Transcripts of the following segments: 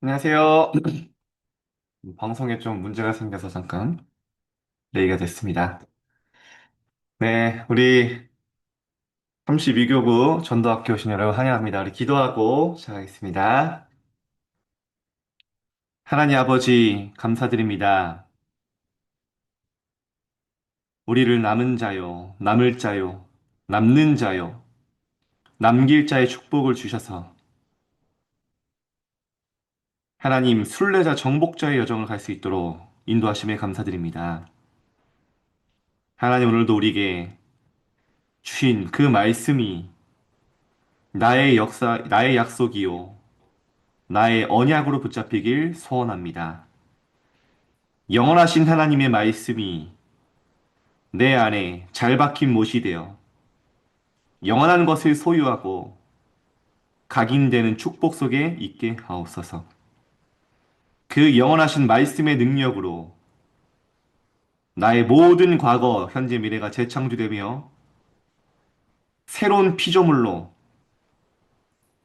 안녕하세요. 방송에 좀 문제가 생겨서 잠깐 레이가 됐습니다. 네, 우리 32교구 전도학교 오신 여러분 환영합니다. 우리 기도하고 시작하겠습니다. 하나님 아버지, 감사드립니다. 우리를 남은 자요, 남을 자요, 남는 자요, 남길 자의 축복을 주셔서 하나님 순례자 정복자의 여정을 갈 수 있도록 인도하심에 감사드립니다. 하나님 오늘도 우리에게 주신 그 말씀이 나의 약속이요. 나의 언약으로 붙잡히길 소원합니다. 영원하신 하나님의 말씀이 내 안에 잘 박힌 못이 되어 영원한 것을 소유하고 각인되는 축복 속에 있게 하옵소서. 그 영원하신 말씀의 능력으로 나의 모든 과거, 현재, 미래가 재창조되며 새로운 피조물로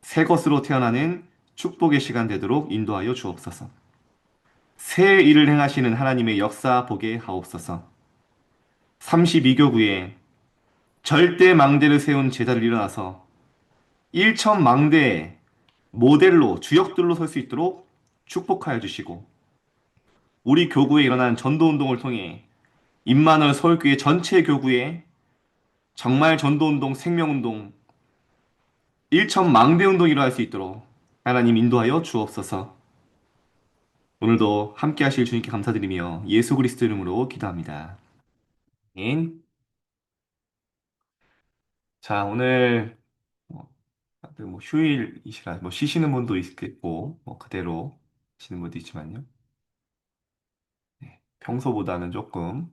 새 것으로 태어나는 축복의 시간 되도록 인도하여 주옵소서. 새 일을 행하시는 하나님의 역사 보게 하옵소서. 32교구에 절대 망대를 세운 제자를 일어나서 일천망대의 모델로 주역들로 설 수 있도록 축복하여 주시고 우리 교구에 일어난 전도운동을 통해 임마누엘 서울교회 전체 교구에 정말 전도운동, 생명운동, 일천망대운동이 일어날 수 있도록 하나님 인도하여 주옵소서. 오늘도 함께 하실 주님께 감사드리며 예수 그리스도 이름으로 기도합니다. 아멘. 자, 오늘 다들 뭐 휴일이시라 뭐 쉬시는 분도 있겠고 뭐 그대로 쉬는 분도 있지만요. 네, 평소보다는 조금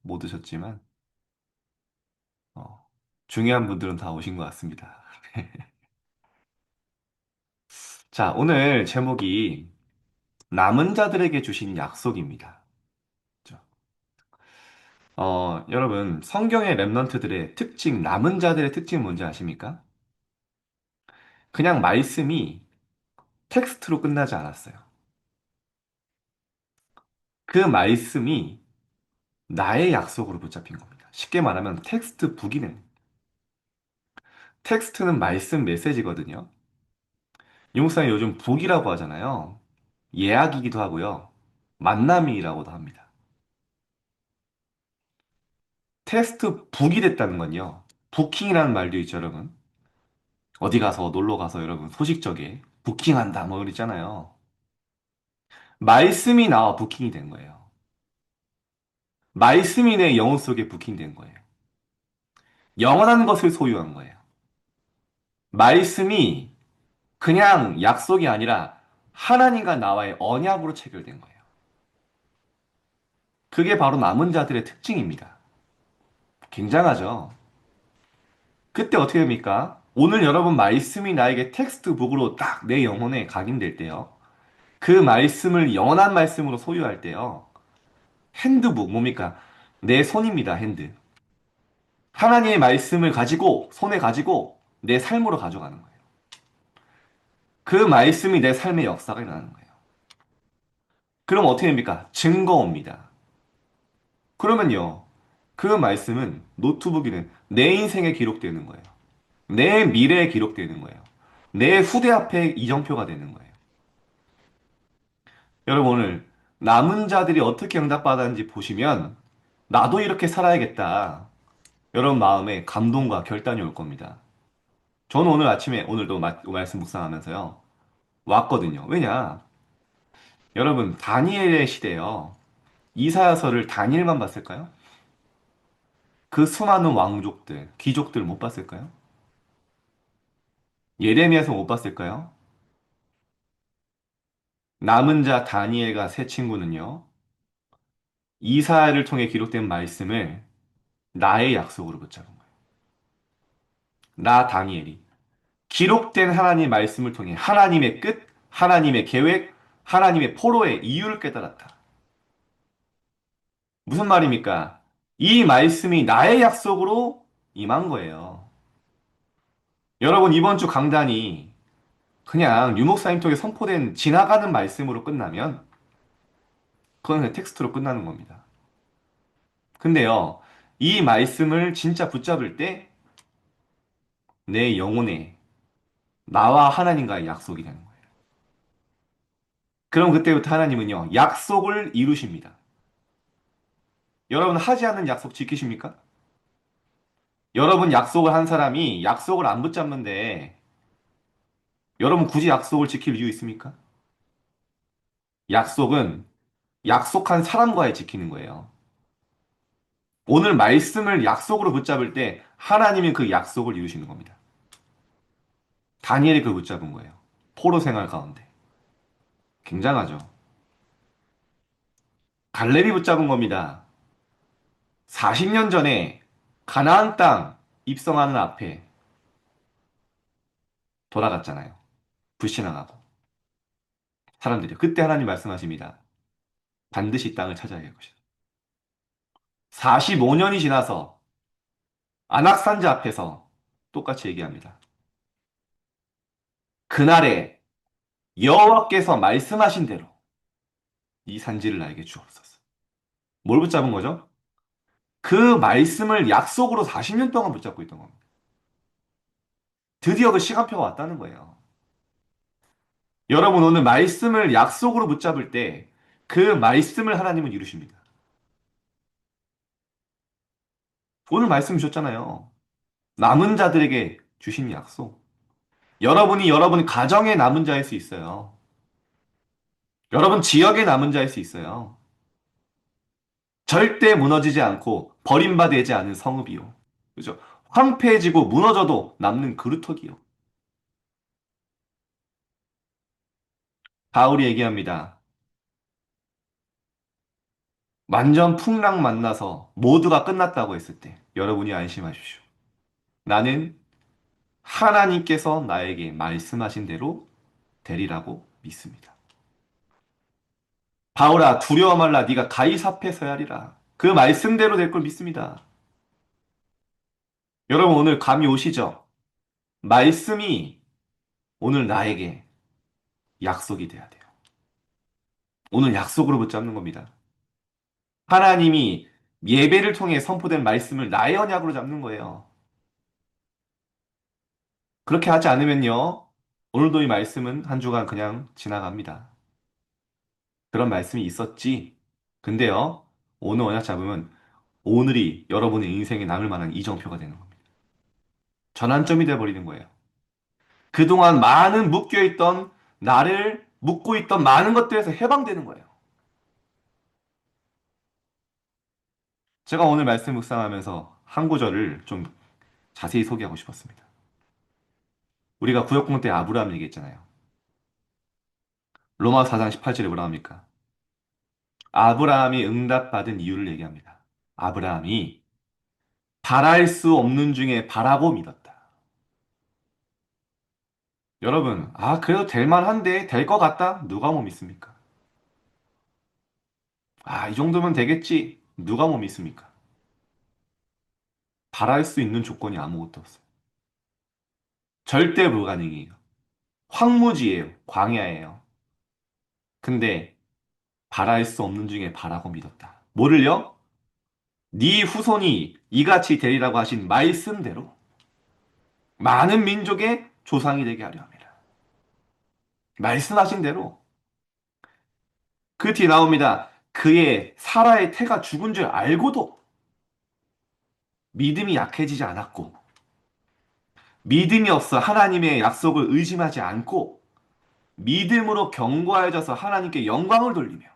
못 오셨지만 어, 중요한 분들은 다 오신 것 같습니다. 자, 오늘 제목이 남은 자들에게 주신 약속입니다. 그죠? 여러분 성경의 랩런트들의 특징, 남은 자들의 특징은 뭔지 아십니까? 그냥 말씀이 텍스트로 끝나지 않았어요. 그 말씀이 나의 약속으로 붙잡힌 겁니다. 쉽게 말하면 텍스트 북이 된 텍스트는 말씀 메시지거든요. 용사님 요즘 북이라고 하잖아요. 예약이기도 하고요. 만남이라고도 합니다. 텍스트 북이 됐다는 건요. 부킹이라는 말도 있죠, 여러분. 어디 가서 놀러 가서 여러분 소식적에 부킹한다 뭐 그러잖아요. 말씀이 나와 부킹이 된 거예요. 말씀이 내 영혼 속에 부킹된 거예요. 영원한 것을 소유한 거예요. 말씀이 그냥 약속이 아니라 하나님과 나와의 언약으로 체결된 거예요. 그게 바로 남은 자들의 특징입니다. 굉장하죠? 그때 어떻게 됩니까? 오늘 여러분 말씀이 나에게 텍스트북으로 딱 내 영혼에 각인될 때요. 그 말씀을 영원한 말씀으로 소유할 때요. 핸드북, 뭡니까? 내 손입니다, 핸드. 하나님의 말씀을 가지고, 손에 가지고 내 삶으로 가져가는 거예요. 그 말씀이 내 삶의 역사가 일어나는 거예요. 그럼 어떻게 됩니까? 증거입니다. 그러면요. 그 말씀은 노트북이는 내 인생에 기록되는 거예요. 내 미래에 기록되는 거예요. 내 후대 앞에 이정표가 되는 거예요. 여러분 오늘 남은 자들이 어떻게 응답받았는지 보시면 나도 이렇게 살아야겠다. 여러분 마음에 감동과 결단이 올 겁니다. 저는 오늘 아침에 오늘도 말씀 묵상하면서요. 왔거든요. 왜냐? 여러분 다니엘의 시대요. 이사야서를 다니엘만 봤을까요? 그 수많은 왕족들, 귀족들 못 봤을까요? 예레미야서 못 봤을까요? 남은 자 다니엘과 세 친구는요. 이사야를 통해 기록된 말씀을 나의 약속으로 붙잡은 거예요. 나 다니엘이. 기록된 하나님의 말씀을 통해 하나님의 끝, 하나님의 계획, 하나님의 포로의 이유를 깨달았다. 무슨 말입니까? 이 말씀이 나의 약속으로 임한 거예요. 여러분, 이번 주 강단이 그냥 유목사님 통해 선포된 지나가는 말씀으로 끝나면 그건 그냥 텍스트로 끝나는 겁니다. 근데요, 이 말씀을 진짜 붙잡을 때 내 영혼에 나와 하나님과의 약속이 되는 거예요. 그럼 그때부터 하나님은요, 약속을 이루십니다. 여러분 하지 않는 약속 지키십니까? 여러분 약속을 한 사람이 약속을 안 붙잡는데 여러분 굳이 약속을 지킬 이유 있습니까? 약속은 약속한 사람과의 지키는 거예요. 오늘 말씀을 약속으로 붙잡을 때 하나님이 그 약속을 이루시는 겁니다. 다니엘이 그걸 붙잡은 거예요. 포로 생활 가운데. 굉장하죠. 갈렙이 붙잡은 겁니다. 40년 전에 가나안 땅 입성하는 앞에 돌아갔잖아요. 불신앙하고. 사람들이. 그때 하나님 말씀하십니다. 반드시 이 땅을 찾아야 할 것이다. 45년이 지나서 안악산자 앞에서 똑같이 얘기합니다. 그날에 여호와께서 말씀하신 대로 이 산지를 나에게 주옵소서. 뭘 붙잡은 거죠? 그 말씀을 약속으로 40년 동안 붙잡고 있던 겁니다. 드디어 그 시간표가 왔다는 거예요. 여러분 오늘 말씀을 약속으로 붙잡을 때 그 말씀을 하나님은 이루십니다. 오늘 말씀 주셨잖아요. 남은 자들에게 주신 약속. 여러분이 여러분 가정의 남은 자일 수 있어요. 여러분 지역의 남은 자일 수 있어요. 절대 무너지지 않고 버림받지 않은 성읍이요. 그죠? 황폐해지고 무너져도 남는 그루터기요. 바울이 얘기합니다. 완전 풍랑 만나서 모두가 끝났다고 했을 때 여러분이 안심하십시오. 나는 하나님께서 나에게 말씀하신 대로 되리라고 믿습니다. 바울아 두려워 말라 네가 가이사패 서야 하리라. 그 말씀대로 될 걸 믿습니다. 여러분 오늘 감이 오시죠? 말씀이 오늘 나에게 약속이 돼야 돼요. 오늘 약속으로 붙잡는 겁니다. 하나님이 예배를 통해 선포된 말씀을 나의 언약으로 잡는 거예요. 그렇게 하지 않으면요. 오늘도 이 말씀은 한 주간 그냥 지나갑니다. 그런 말씀이 있었지. 근데요. 오늘 언약 잡으면 오늘이 여러분의 인생에 남을 만한 이정표가 되는 겁니다. 전환점이 돼버리는 거예요. 그동안 많은 묶여있던 나를 묶고 있던 많은 것들에서 해방되는 거예요. 제가 오늘 말씀 묵상하면서 한 구절을 좀 자세히 소개하고 싶었습니다. 우리가 구역공 때 아브라함 얘기했잖아요. 로마 4장 18절에 뭐라 합니까? 아브라함이 응답받은 이유를 얘기합니다. 아브라함이 바랄 수 없는 중에 바라고 믿었다. 여러분, 그래도 될 만한데, 될 것 같다? 누가 못 믿습니까? 이 정도면 되겠지? 누가 못 믿습니까? 바랄 수 있는 조건이 아무것도 없어요. 절대 불가능이에요. 황무지예요. 광야예요. 근데 바랄 수 없는 중에 바라고 믿었다. 뭐를요? 네 후손이 이같이 되리라고 하신 말씀대로 많은 민족의 조상이 되게 하려 합니다. 말씀하신 대로 그 뒤에 나옵니다. 그의 사라의 태가 죽은 줄 알고도 믿음이 약해지지 않았고 믿음이 없어 하나님의 약속을 의심하지 않고 믿음으로 견고해져서 하나님께 영광을 돌리며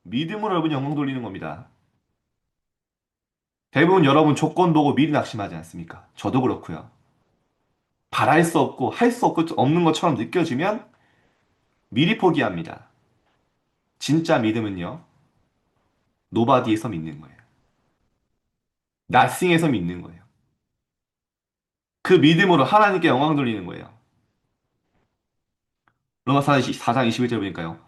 믿음으로 여러분 영광 돌리는 겁니다. 대부분 여러분 조건 보고 미리 낙심하지 않습니까? 저도 그렇고요. 바랄 수 없고 할 수 없고 없는 것처럼 느껴지면 미리 포기합니다. 진짜 믿음은요. 노바디에서 믿는 거예요. 나싱에서 믿는 거예요. 그 믿음으로 하나님께 영광 돌리는 거예요. 로마서 4장 21절 보니까요.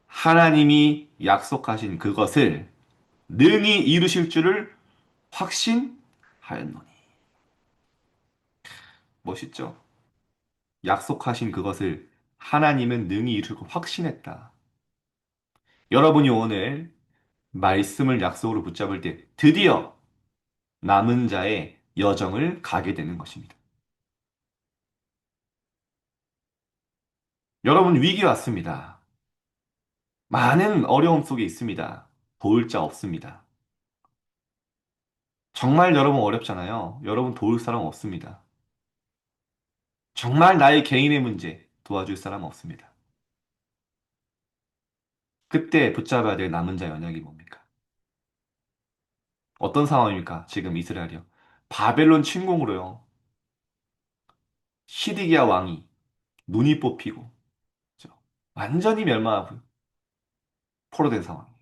하나님이 약속하신 그것을 능히 이루실 줄을 확신하였노니. 멋있죠? 약속하신 그것을 하나님은 능히 이루고 확신했다. 여러분이 오늘 말씀을 약속으로 붙잡을 때 드디어 남은 자의 여정을 가게 되는 것입니다. 여러분 위기 왔습니다. 많은 어려움 속에 있습니다. 도울 자 없습니다. 정말 여러분 어렵잖아요. 여러분 도울 사람 없습니다. 정말 나의 개인의 문제 도와줄 사람 없습니다. 그때 붙잡아야 될 남은 자 연약이 뭡니까? 어떤 상황입니까? 지금 이스라엘이요. 바벨론 침공으로요. 시디기야 왕이 눈이 뽑히고 그죠? 완전히 멸망하고 포로된 상황이에요.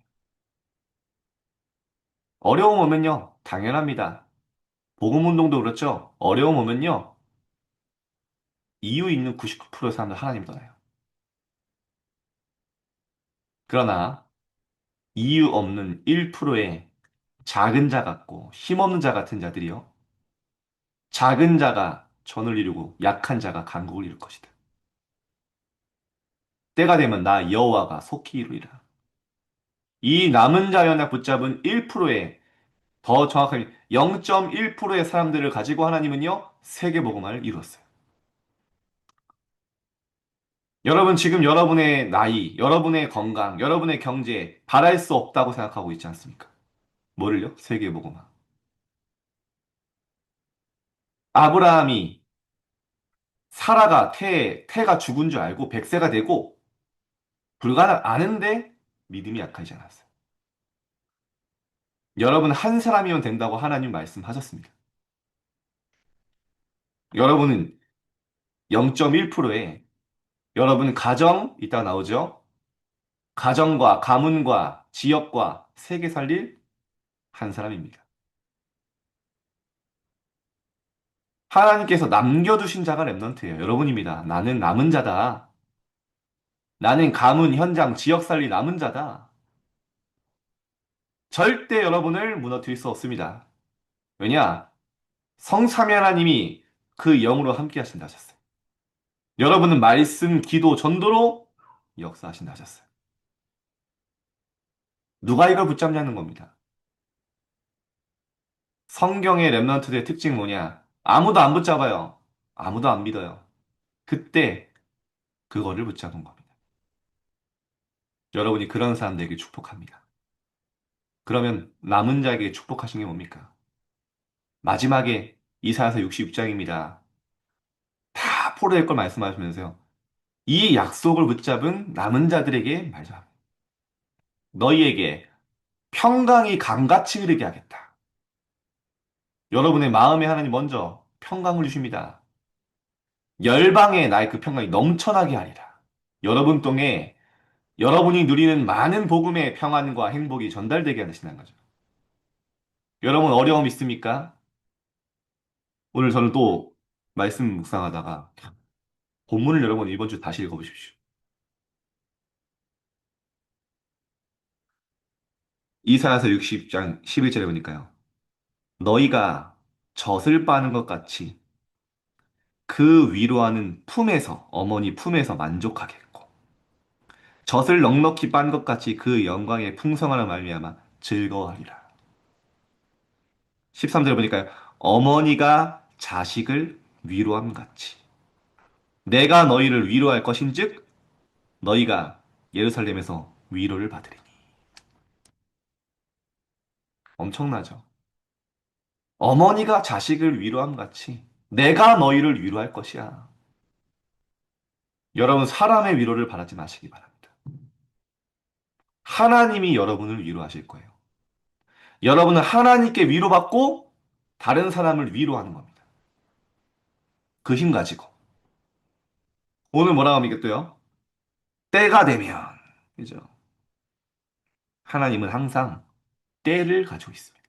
어려움 오면요. 당연합니다. 복음 운동도 그렇죠. 어려움 오면요. 이유 있는 99%의 사람들 하나님 떠나요. 그러나 이유 없는 1%의 작은 자 같고 힘없는 자 같은 자들이요. 작은 자가 전을 이루고 약한 자가 강국을 이룰 것이다. 때가 되면 나 여호와가 속히 이루리라. 이 남은 자 연약 붙잡은 1%의 더 정확하게 0.1%의 사람들을 가지고 하나님은요. 세계복음화를 이루었어요. 여러분 지금 여러분의 나이, 여러분의 건강, 여러분의 경제 바랄 수 없다고 생각하고 있지 않습니까? 뭐를요? 세계복음화. 아브라함이 사라가 태가 죽은 줄 알고 100세가 되고 불가능 아는데 믿음이 약하지 않았어요. 여러분 한 사람이면 된다고 하나님 말씀하셨습니다. 여러분은 0.1%에 여러분 가정 이따 나오죠? 가정과 가문과 지역과 세계 살릴 한 사람입니다. 하나님께서 남겨두신 자가 렘넌트예요. 여러분입니다. 나는 남은 자다. 나는 가문, 현장, 지역 살릴 남은 자다. 절대 여러분을 무너뜨릴 수 없습니다. 왜냐? 성삼위 하나님이 그 영으로 함께 하신다 하셨어요. 여러분은 말씀, 기도, 전도로 역사하신다 하셨어요. 누가 이걸 붙잡냐는 겁니다. 성경의 렘넌트들의 특징 뭐냐? 아무도 안 붙잡아요. 아무도 안 믿어요. 그때 그거를 붙잡은 겁니다. 여러분이 그런 사람들에게 축복합니다. 그러면 남은 자에게 축복하신 게 뭡니까? 마지막에 이사야서 66장입니다. 다 포로될 걸 말씀하시면서요. 이 약속을 붙잡은 남은 자들에게 말합니다. 너희에게 평강이 강같이 흐르게 하겠다. 여러분의 마음에 하나님 먼저 평강을 주십니다. 열방에 나의 그 평강이 넘쳐나게 하리라. 여러분 통해 여러분이 누리는 많은 복음의 평안과 행복이 전달되게 하신다는 거죠. 여러분 어려움 있습니까? 오늘 저는 또 말씀 묵상하다가 본문을 여러분 이번 주 다시 읽어보십시오. 이사야서 60장 11절에 보니까요. 너희가 젖을 빠는 것 같이 그 위로하는 품에서 어머니 품에서 만족하겠고 젖을 넉넉히 빤 것 같이 그 영광의 풍성함을 말미암아 즐거워하리라. 13절에 보니까요. 어머니가 자식을 위로함 같이 내가 너희를 위로할 것인즉 너희가 예루살렘에서 위로를 받으리니. 엄청나죠? 어머니가 자식을 위로함 같이 내가 너희를 위로할 것이야. 여러분 사람의 위로를 바라지 마시기 바랍니다. 하나님이 여러분을 위로하실 거예요. 여러분은 하나님께 위로받고 다른 사람을 위로하는 겁니다. 그 힘 가지고. 오늘 뭐라고 합니까 또요? 때가 되면. 그죠? 하나님은 항상 때를 가지고 있습니다.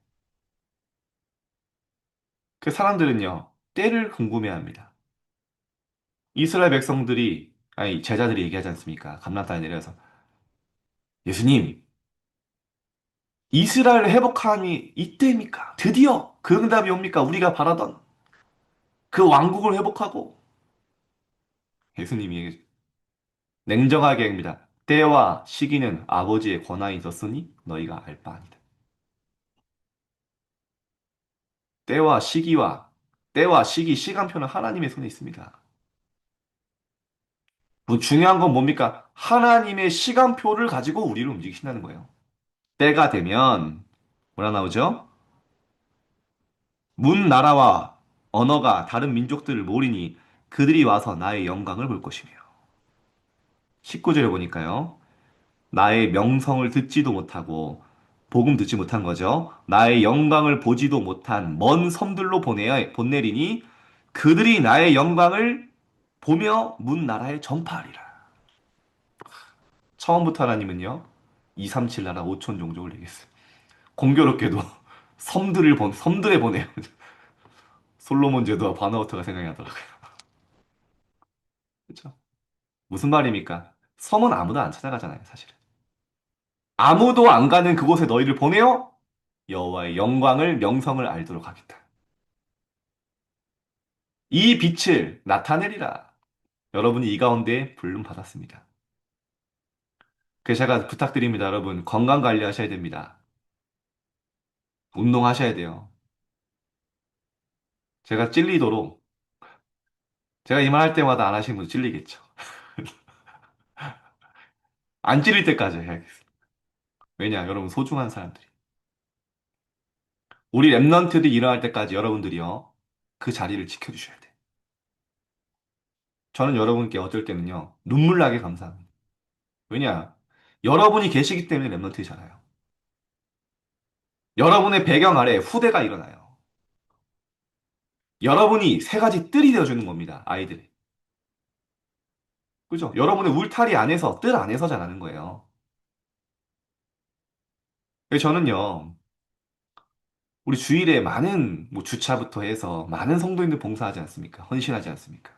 그 사람들은요, 때를 궁금해합니다. 이스라엘 백성들이, 아니, 제자들이 얘기하지 않습니까? 감람산에 내려서. 예수님, 이스라엘을 회복하니 이때입니까? 드디어 그 응답이 옵니까? 우리가 바라던 그 왕국을 회복하고 예수님이 냉정하게 합니다. 때와 시기는 아버지의 권한이 있었으니 너희가 알 바 아니다. 때와 시기와 때와 시기, 시간표는 하나님의 손에 있습니다. 뭐 중요한 건 뭡니까? 하나님의 시간표를 가지고 우리를 움직이신다는 거예요. 때가 되면 뭐라 나오죠? 문 나라와 언어가 다른 민족들을 모르니 그들이 와서 나의 영광을 볼 것이며. 19절에 보니까요. 나의 명성을 듣지도 못하고 복음 듣지 못한 거죠. 나의 영광을 보지도 못한 먼 섬들로 보내리니 그들이 나의 영광을 보며 문 나라에 전파하리라. 처음부터 하나님은요. 237 나라 5천 종족을 내겠어요. 공교롭게도 섬들에 보내요. 솔로몬 제도와 바나우트가 생각이 나더라고요. 그렇죠? 무슨 말입니까? 섬은 아무도 안 찾아가잖아요, 사실은. 아무도 안 가는 그곳에 너희를 보내어 여호와의 영광을 명성을 알도록 하겠다. 이 빛을 나타내리라. 여러분이 이 가운데 부름 받았습니다. 그래서 제가 부탁드립니다, 여러분. 건강 관리하셔야 됩니다. 운동하셔야 돼요. 제가 찔리도록 제가 이 말 할 때마다 안 하시는 분 찔리겠죠. 안 찔릴 때까지 해야겠어요. 왜냐, 여러분 소중한 사람들이. 우리 랩런트들이 일어날 때까지 여러분들이요. 그 자리를 지켜주셔야 돼. 저는 여러분께 어쩔 때는요. 눈물 나게 감사합니다. 왜냐, 여러분이 계시기 때문에 랩런트잖아요. 여러분의 배경 아래 후대가 일어나요. 여러분이 세 가지 뜰이 되어주는 겁니다. 아이들이. 그죠? 여러분의 울타리 안에서, 뜰 안에서 자라는 거예요. 그래서 저는요, 우리 주일에 많은, 뭐 주차부터 해서 많은 성도님들 봉사하지 않습니까? 헌신하지 않습니까?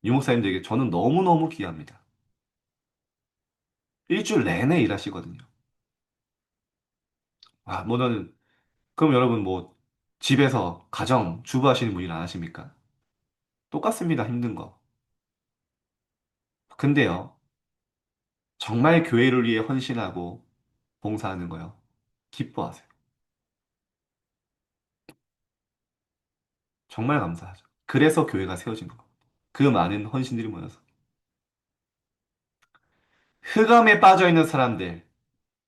유목사님들에게 저는 너무너무 귀합니다. 일주일 내내 일하시거든요. 아, 뭐는, 그럼 여러분 뭐, 집에서 가정, 주부 하시는 분이 안 하십니까? 똑같습니다, 힘든 거. 근데요, 정말 교회를 위해 헌신하고 봉사하는 거요. 기뻐하세요. 정말 감사하죠. 그래서 교회가 세워진 겁니다. 그 많은 헌신들이 모여서. 흑암에 빠져 있는 사람들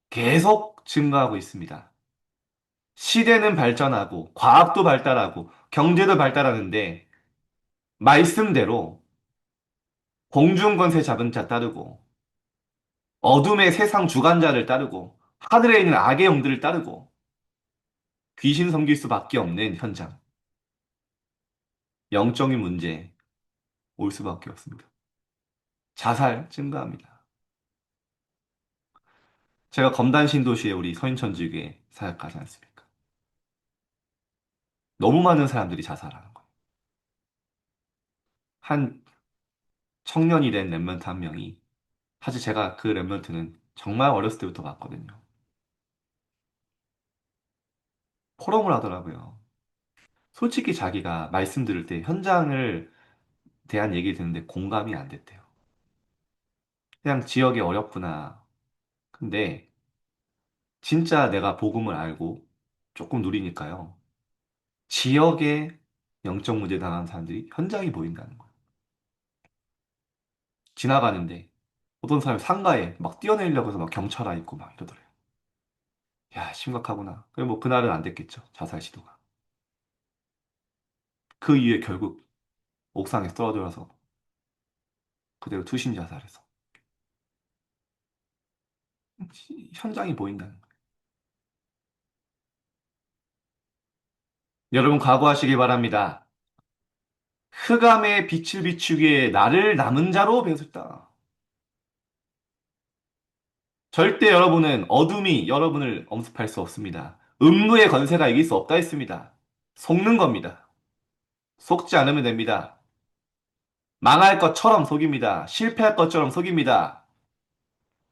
계속 증가하고 있습니다. 시대는 발전하고, 과학도 발달하고, 경제도 발달하는데, 말씀대로 공중권세 잡은 자 따르고, 어둠의 세상 주관자를 따르고, 하늘에 있는 악의 영들을 따르고, 귀신 섬길 수밖에 없는 현장. 영적인 문제 올 수밖에 없습니다. 자살 증가합니다. 제가 검단 신도시에 우리 서인천주교회 사역하지 않습니까? 너무 많은 사람들이 자살하는 거예요. 한 청년이 된 랩런트 한 명이 사실 제가 그 랩런트는 정말 어렸을 때부터 봤거든요. 포럼을 하더라고요. 솔직히 자기가 말씀 들을 때 현장을 대한 얘기 듣는데 공감이 안 됐대요. 그냥 지역이 어렵구나. 근데 진짜 내가 복음을 알고 조금 누리니까요. 지역에 영적 문제 당한 사람들이 현장이 보인다는 거예요. 지나가는데 어떤 사람이 상가에 막 뛰어내리려고 해서 막 경찰 와 있고 막 이러더래요. 야, 심각하구나. 그래 뭐 그날은 안 됐겠죠. 자살 시도가. 그 이후에 결국 옥상에서 떨어져서 그대로 투신 자살해서 현장이 보인다는 거예요. 여러분 각오하시기 바랍니다. 흑암의 빛을 비추기에 나를 남은 자로 배웠다. 절대 여러분은 어둠이 여러분을 엄습할 수 없습니다. 음부의 건세가 이길 수 없다 했습니다. 속는 겁니다. 속지 않으면 됩니다. 망할 것처럼 속입니다. 실패할 것처럼 속입니다.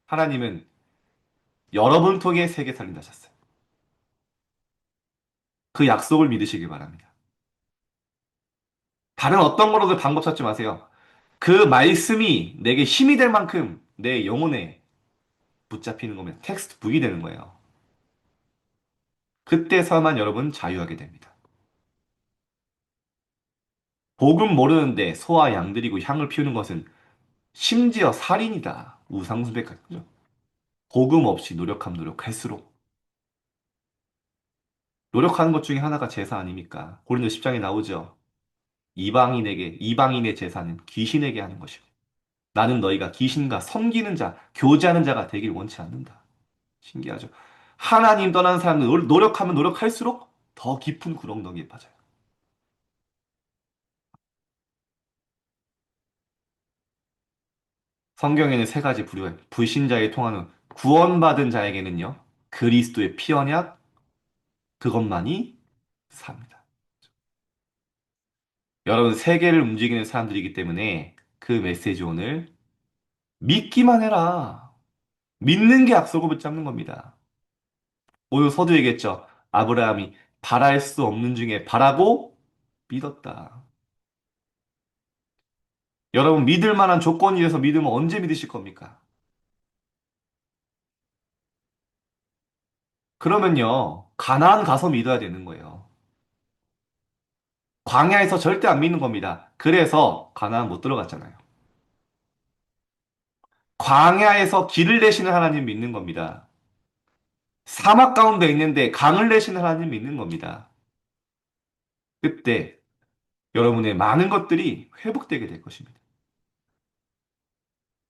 하나님은 여러분 통해 세계 살린다 하셨어요. 그 약속을 믿으시기 바랍니다. 다른 어떤 거로도 방법 찾지 마세요. 그 말씀이 내게 힘이 될 만큼 내 영혼에 붙잡히는 거면 텍스트북이 되는 거예요. 그때서만 여러분 자유하게 됩니다. 복음 모르는데 소와 양들이고 향을 피우는 것은 심지어 살인이다. 우상숭배까지죠. 복음 없이 노력하면 노력할수록 노력하는 것 중에 하나가 제사 아닙니까? 고린도 10장에 나오죠. 이방인의 제사는 귀신에게 하는 것이고 나는 너희가 귀신과 섬기는 자, 교제하는 자가 되길 원치 않는다. 신기하죠? 하나님 떠난 사람은 노력하면 노력할수록 더 깊은 구렁텅이에 빠져요. 성경에는 세 가지 부류가 불신자에 통하는 구원받은 자에게는요. 그리스도의 피 언약 그것만이 삽니다. 여러분 세계를 움직이는 사람들이기 때문에 그 메시지 오늘 믿기만 해라. 믿는 게 약속을 붙잡는 겁니다. 오늘 서두 얘기했죠. 아브라함이 바랄 수 없는 중에 바라고 믿었다. 여러분 믿을 만한 조건이 돼서 믿으면 언제 믿으실 겁니까? 그러면요. 가나안 가서 믿어야 되는 거예요. 광야에서 절대 안 믿는 겁니다. 그래서 가나안 못 들어갔잖아요. 광야에서 길을 내시는 하나님 믿는 겁니다. 사막 가운데 있는데 강을 내시는 하나님 믿는 겁니다. 그때 여러분의 많은 것들이 회복되게 될 것입니다.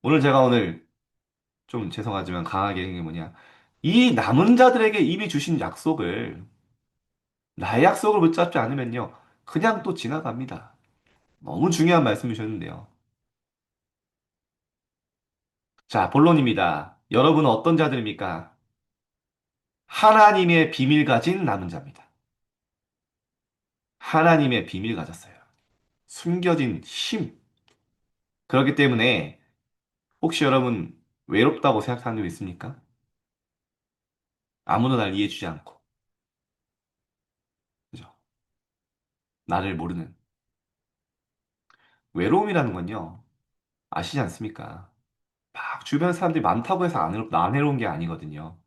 오늘 좀 죄송하지만 강하게 얘기한 게 뭐냐. 이 남은 자들에게 이미 주신 약속을 나의 약속을 붙잡지 않으면요. 그냥 또 지나갑니다. 너무 중요한 말씀이셨는데요. 자, 본론입니다. 여러분은 어떤 자들입니까? 하나님의 비밀 가진 남은 자입니다. 하나님의 비밀 가졌어요. 숨겨진 힘. 그렇기 때문에 혹시 여러분 외롭다고 생각하는 적 있습니까? 아무도 날 이해해주지 않고, 그죠? 나를 모르는. 외로움이라는 건요, 아시지 않습니까? 막 주변 사람들이 많다고 해서 안 외로운 게 아니거든요.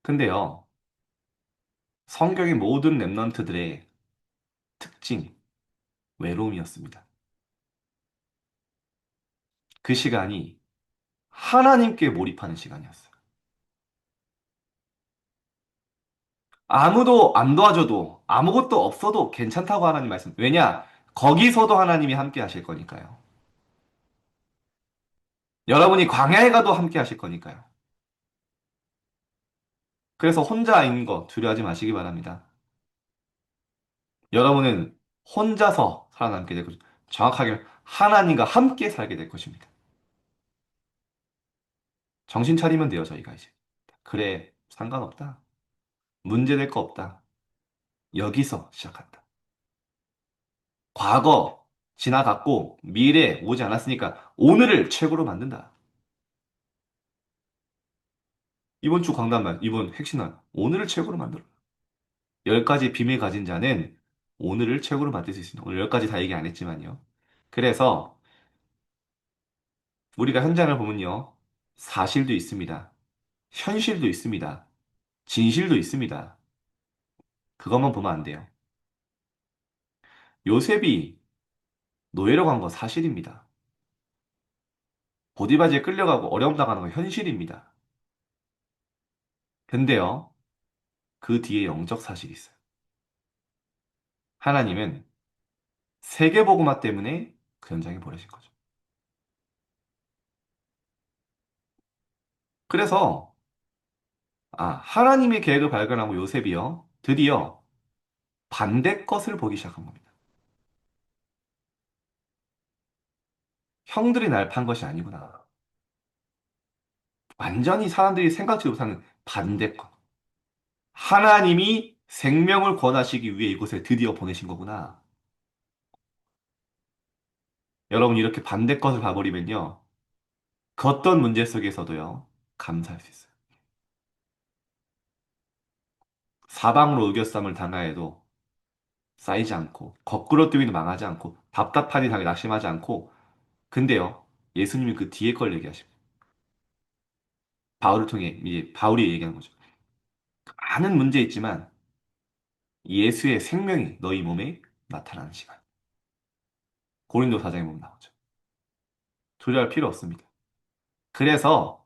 근데요, 성경의 모든 랩런트들의 특징, 외로움이었습니다. 그 시간이 하나님께 몰입하는 시간이었어요. 아무도 안 도와줘도 아무것도 없어도 괜찮다고 하나님 말씀. 왜냐? 거기서도 하나님이 함께 하실 거니까요. 여러분이 광야에 가도 함께 하실 거니까요. 그래서 혼자인 거 두려워하지 마시기 바랍니다. 여러분은 혼자서 살아남게 될 것입니다. 정확하게 하나님과 함께 살게 될 것입니다. 정신 차리면 돼요, 저희가 이제. 그래, 상관없다. 문제될 거 없다. 여기서 시작한다. 과거 지나갔고 미래 오지 않았으니까 오늘을 최고로 만든다. 이번 주 강단말, 이번 핵심은 오늘을 최고로 만들어. 10가지 비밀 가진 자는 오늘을 최고로 만들 수 있습니다. 오늘 10가지 다 얘기 안 했지만요. 그래서 우리가 현장을 보면요. 사실도 있습니다. 현실도 있습니다. 진실도 있습니다. 그것만 보면 안 돼요. 요셉이 노예로 간 건 사실입니다. 보디바지에 끌려가고 어려움 당하는 건 현실입니다. 근데요, 그 뒤에 영적 사실이 있어요. 하나님은 세계복음화 때문에 그 현장에 보내신 거죠. 그래서 하나님의 계획을 발견하고 요셉이요, 드디어 반대 것을 보기 시작한 겁니다. 형들이 날 판 것이 아니구나. 완전히 사람들이 생각지 못하는 반대 것. 하나님이 생명을 권하시기 위해 이곳에 드디어 보내신 거구나. 여러분, 이렇게 반대 것을 봐버리면요, 그 어떤 문제 속에서도요, 감사할 수 있어요. 사방으로 의겨쌈을 당하여도 쌓이지 않고, 거꾸로 뛰기도 망하지 않고, 답답하니 당에 낙심하지 않고, 근데요, 예수님이 그 뒤에 걸 얘기하십니다. 바울을 통해, 이제 바울이 얘기하는 거죠. 많은 문제 있지만, 예수의 생명이 너희 몸에 나타나는 시간. 고린도 4장에 보면 나오죠. 두려워할 필요 없습니다. 그래서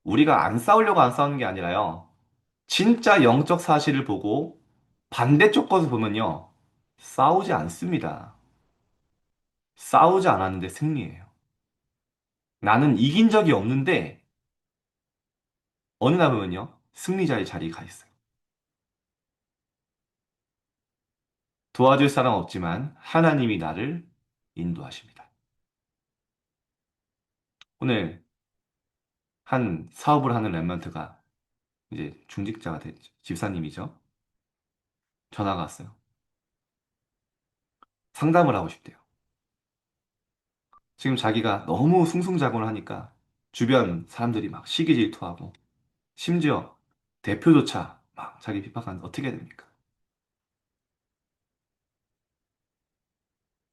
우리가 안 싸우려고 안 싸우는 게 아니라요. 진짜 영적 사실을 보고 반대쪽 것을 보면요. 싸우지 않습니다. 싸우지 않았는데 승리해요. 나는 이긴 적이 없는데 어느 날 보면요. 승리자의 자리에 가 있어요. 도와줄 사람 없지만 하나님이 나를 인도하십니다. 오늘 한 사업을 하는 랩런트가 이제 중직자가 됐죠. 집사님이죠. 전화가 왔어요. 상담을 하고 싶대요. 지금 자기가 너무 승승장구를 하니까 주변 사람들이 막 시기 질투하고 심지어 대표조차 막 자기 비판하는데 어떻게 해야 됩니까?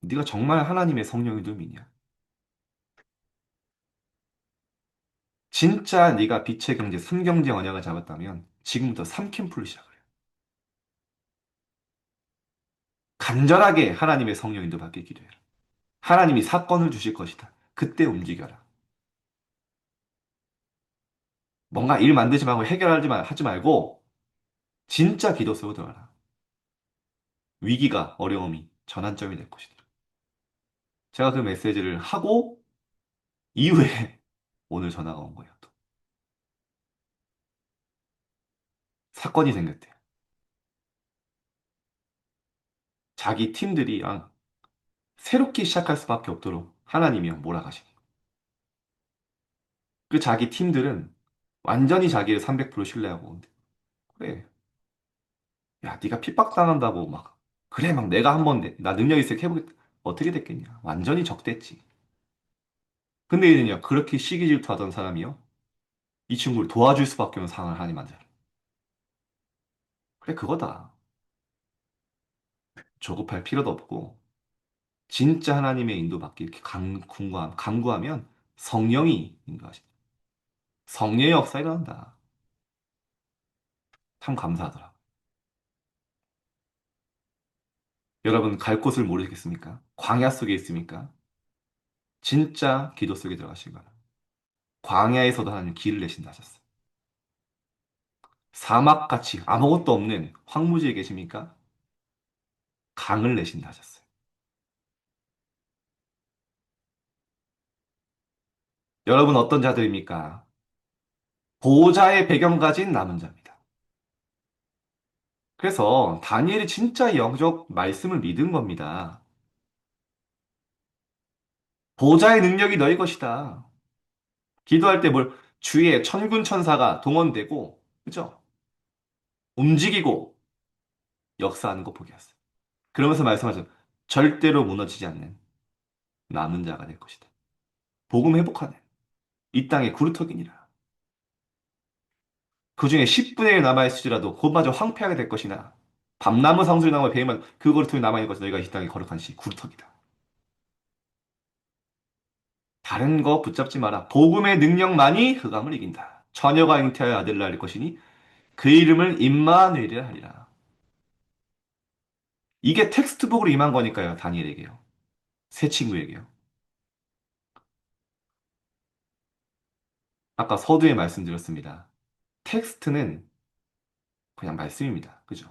네가 정말 하나님의 성령을 믿냐? 진짜 네가 빛의 경제, 삼경제 언약을 잡았다면 지금부터 삼캠프를 시작을 해요. 간절하게 하나님의 성령 인도받게 기도해라. 하나님이 사건을 주실 것이다. 그때 움직여라. 뭔가 일 만들지 말고 하지 말고 진짜 기도 속으로 들어가라. 위기가, 어려움이 전환점이 될 것이다. 제가 그 메시지를 하고 이후에 오늘 전화가 온 거예요. 또. 사건이 생겼대요. 자기 팀들이랑 새롭게 시작할 수밖에 없도록 하나님이요 몰아가시는 거예요. 그 자기 팀들은 완전히 자기를 300% 신뢰하고 그래. 야, 네가 핍박당한다고 막 그래 막 내가 한번 나 능력 있으니까 해보겠다. 어떻게 됐겠냐. 완전히 적됐지. 근데 이는요 그렇게 시기 질투하던 사람이요. 이 친구를 도와줄 수밖에 없는 상황을 하나님 만들어. 그래 그거다. 조급할 필요도 없고 진짜 하나님의 인도받기 이렇게 간구하면 성령이 인도하신다. 성령의 역사 일어난다. 참 감사하더라. 여러분 갈 곳을 모르겠습니까? 광야 속에 있습니까? 진짜 기도 속에 들어가시기 바랍니다. 광야에서도 하나님 길을 내신다 하셨어요. 사막같이 아무것도 없는 황무지에 계십니까? 강을 내신다 하셨어요. 여러분 어떤 자들입니까? 보호자의 배경 가진 남은 자입니다. 그래서 다니엘이 진짜 영적 말씀을 믿은 겁니다. 보호자의 능력이 너희 것이다. 기도할 때 뭘 주위에 천군 천사가 동원되고 그죠? 움직이고 역사하는 거 보게 하세요. 그러면서 말씀하죠. 절대로 무너지지 않는 남은 자가 될 것이다. 복음 회복하네. 이 땅에 구루터기니라. 그 중에 10분의 1 남아있을지라도 곧마저 황폐하게 될 것이나 밤나무 상수리 나무에 베이면 그 구루터기 남아있는 것이 너희가 이 땅에 거룩한 시 구루터기다. 다른 거 붙잡지 마라. 복음의 능력만이 흑암을 이긴다. 처녀가 잉태하여 아들을 낳을 것이니 그 이름을 임마누엘이라 하리라. 이게 텍스트북으로 임한 거니까요. 다니엘에게요. 새 친구에게요. 아까 서두에 말씀드렸습니다. 텍스트는 그냥 말씀입니다. 그죠?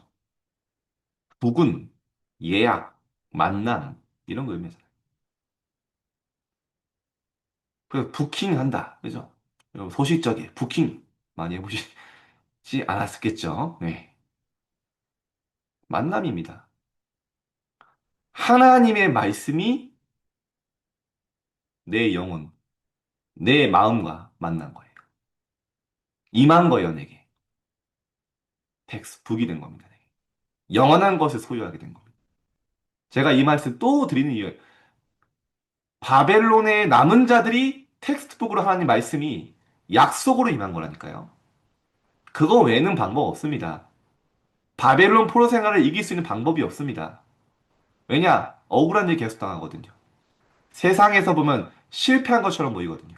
북은 예약, 만남 이런 거 의미하잖아요. 그래서 부킹한다. 그죠? 여러분 소식적에 부킹 많이 해보시지 않았겠죠? 네. 만남입니다. 하나님의 말씀이 내 영혼, 내 마음과 만난 거예요. 임한 거예요, 내게. 텍스, 북이 된 겁니다. 내게. 영원한 것을 소유하게 된 겁니다. 제가 이 말씀 또 드리는 이유예요. 바벨론의 남은 자들이 텍스트북으로 하나님 말씀이 약속으로 임한 거라니까요. 그거 외에는 방법 없습니다. 바벨론 포로 생활을 이길 수 있는 방법이 없습니다. 왜냐? 억울한 일 계속 당하거든요. 세상에서 보면 실패한 것처럼 보이거든요.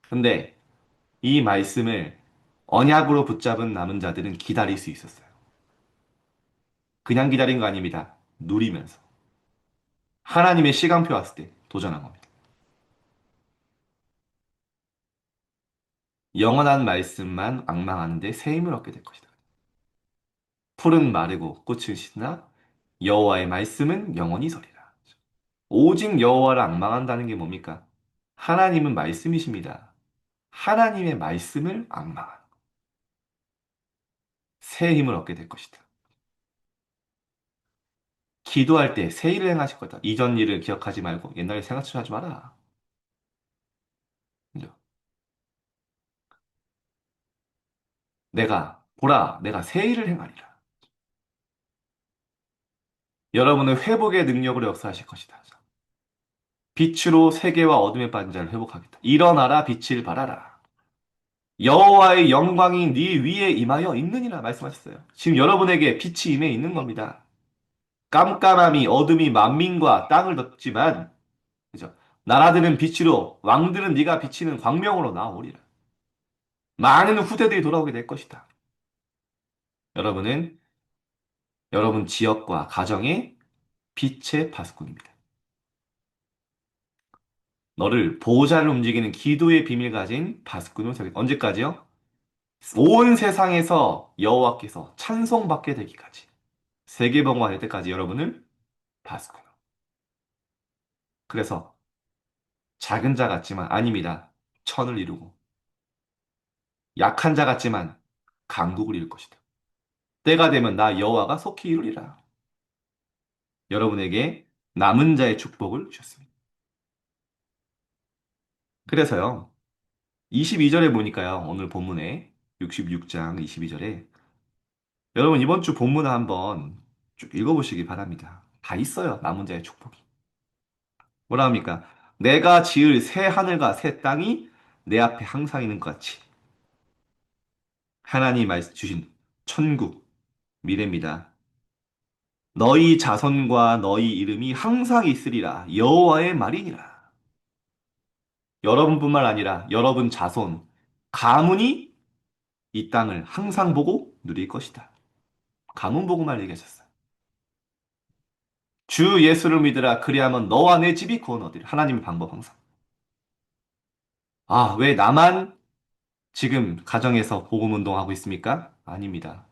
근데 이 말씀을 언약으로 붙잡은 남은 자들은 기다릴 수 있었어요. 그냥 기다린 거 아닙니다. 누리면서. 하나님의 시간표 왔을 때 도전한 겁니다. 영원한 말씀만 앙망하는데 새 힘을 얻게 될 것이다. 풀은 마르고 꽃은 시드나 여호와의 말씀은 영원히 서리라. 오직 여호와를 앙망한다는 게 뭡니까? 하나님은 말씀이십니다. 하나님의 말씀을 앙망한 새 힘을 얻게 될 것이다. 기도할 때 새 일을 행하실 거다. 이전 일을 기억하지 말고 옛날에 생각처럼 하지 마라. 그죠? 보라, 내가 새 일을 행하리라. 여러분은 회복의 능력으로 역사하실 것이다. 빛으로 세계와 어둠에 빠진 자를 회복하겠다. 일어나라, 빛을 발하라. 여호와의 영광이 네 위에 임하여 있느니라 말씀하셨어요. 지금 여러분에게 빛이 임해 있는 겁니다. 깜깜함이 어둠이 만민과 땅을 덮지만 그죠? 나라들은 빛으로 왕들은 네가 비치는 광명으로 나오리라. 많은 후대들이 돌아오게 될 것이다. 여러분은 여러분 지역과 가정의 빛의 파수꾼입니다. 너를 보호자를 움직이는 기도의 비밀 가진 파수꾼으로 세우겠다. 언제까지요? 온 세상에서 여호와께서 찬송받게 되기까지. 세계봉화될 때까지 여러분을 파수꾼. 그래서 작은 자 같지만 아닙니다. 천을 이루고 약한 자 같지만 강국을 이룰 것이다. 때가 되면 나 여호와가 속히 이루리라. 여러분에게 남은 자의 축복을 주셨습니다. 그래서요. 22절에 보니까요. 오늘 본문에 66장 22절에 여러분 이번 주 본문을 한번 쭉 읽어보시기 바랍니다. 다 있어요. 남은 자의 축복이. 뭐라 합니까? 내가 지을 새 하늘과 새 땅이 내 앞에 항상 있는 것 같이 하나님 말씀 주신 천국 미래입니다. 너희 자손과 너희 이름이 항상 있으리라 여호와의 말이니라. 여러분뿐만 아니라 여러분 자손 가문이 이 땅을 항상 보고 누릴 것이다. 가문 보고만 얘기하셨어요. 주 예수를 믿으라 그리하면 너와 내 집이 구원 얻으리라. 하나님의 방법 항상. 아, 왜 나만 지금 가정에서 복음 운동하고 있습니까? 아닙니다.